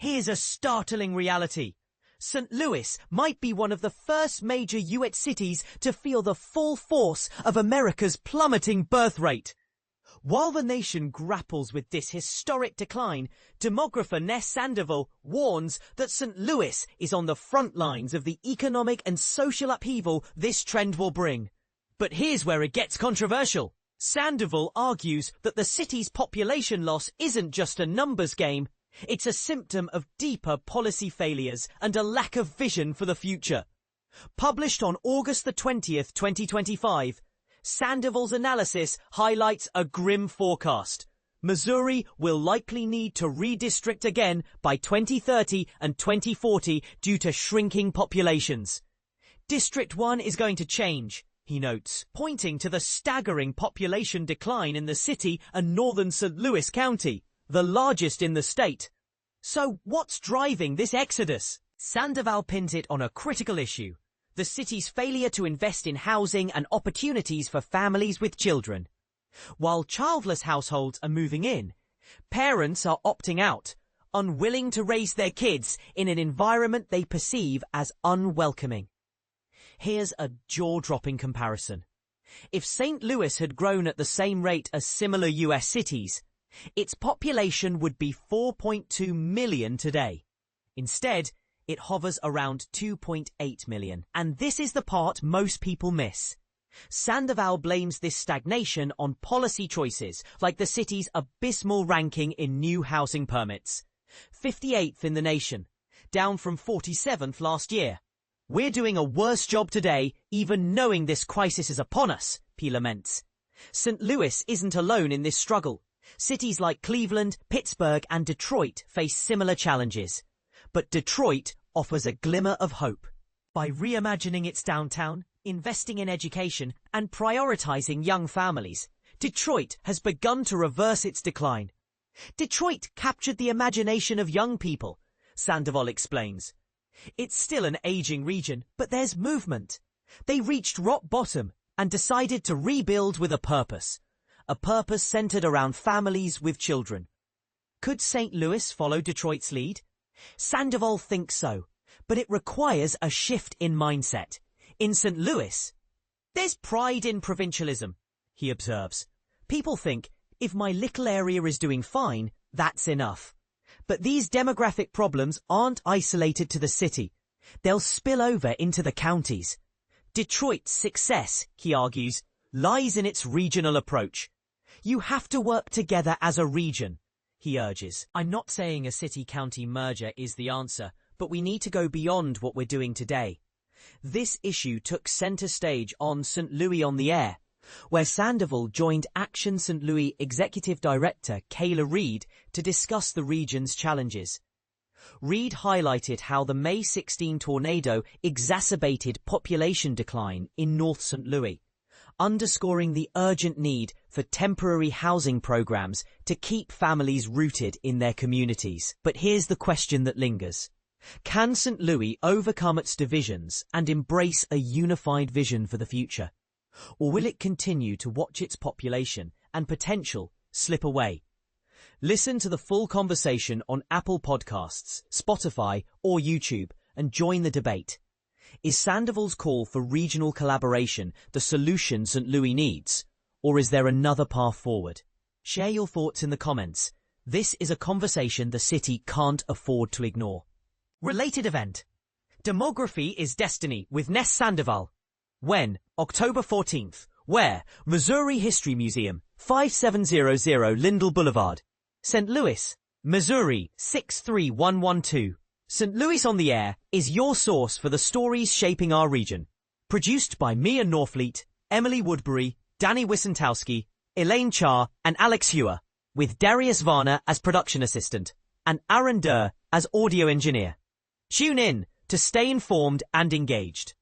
Here's a startling reality. St. Louis might be one of the first major U.S. cities to feel the full force of America's plummeting birth rate. While the nation grapples with this historic decline, demographer Ness Sándoval warns that St. Louis is on the front lines of the economic and social upheaval this trend will bring. But here's where it gets controversial. Sándoval argues that the city's population loss isn't just a numbers game. It's a symptom of deeper policy failures and a lack of vision for the future. Published on August the 20th, 2025, Sandoval's analysis highlights a grim forecast. Missouri will likely need to redistrict again by 2030 and 2040 due to shrinking populations. District 1 is going to change, he notes, pointing to the staggering population decline in the city and northern St. Louis County, the largest in the state. So what's driving this exodus? Sándoval pins it on a critical issue: the city's failure to invest in housing and opportunities for families with children. While childless households are moving in, parents are opting out, unwilling to raise their kids in an environment they perceive as unwelcoming. Here's a jaw-dropping comparison. If St. Louis had grown at the same rate as similar US cities, its population would be 4.2 million today. Instead, it hovers around 2.8 million. And this is the part most people miss. Sándoval blames this stagnation on policy choices, like the city's abysmal ranking in new housing permits. 58th in the nation, down from 47th last year. We're doing a worse job today, even knowing this crisis is upon us, he laments. St. Louis isn't alone in this struggle. Cities like Cleveland, Pittsburgh, and Detroit face similar challenges. But Detroit offers a glimmer of hope. By reimagining its downtown, investing in education, and prioritizing young families, Detroit has begun to reverse its decline. Detroit captured the imagination of young people, Sándoval explains. It's still an aging region, but there's movement. They reached rock bottom and decided to rebuild with a purpose centered around families with children. Could St. Louis follow Detroit's lead? Sándoval thinks so, but it requires a shift in mindset. In St. Louis, there's pride in provincialism, he observes. People think, if my little area is doing fine, that's enough. But these demographic problems aren't isolated to the city. They'll spill over into the counties. Detroit's success, he argues, lies in its regional approach. You have to work together as a region, he urges. I'm not saying a city-county merger is the answer, but we need to go beyond what we're doing today. This issue took center stage on St. Louis on the Air, where Sándoval joined Action St. Louis Executive Director Kayla Reed to discuss the region's challenges. Reed highlighted how the May 16 tornado exacerbated population decline in North St. Louis, underscoring the urgent need for temporary housing programs to keep families rooted in their communities. But here's the question that lingers. Can St. Louis overcome its divisions and embrace a unified vision for the future? Or will it continue to watch its population and potential slip away? Listen to the full conversation on Apple Podcasts, Spotify, or YouTube and join the debate. Is Sándoval's call for regional collaboration the solution St. Louis needs, or is there another path forward? Share your thoughts in the comments. This is a conversation the city can't afford to ignore. Related event. Demography is Destiny with Ness Sándoval. When? October 14th. Where? Missouri History Museum, 5700 Lindell Boulevard, St. Louis, Missouri 63112. St. Louis on the Air is your source for the stories shaping our region. Produced by Mia Norfleet, Emily Woodbury, Danny Wissentowski, Elaine Charr, and Alex Hewer, with Darius Varner as production assistant and Aaron Durr as audio engineer. Tune in to stay informed and engaged.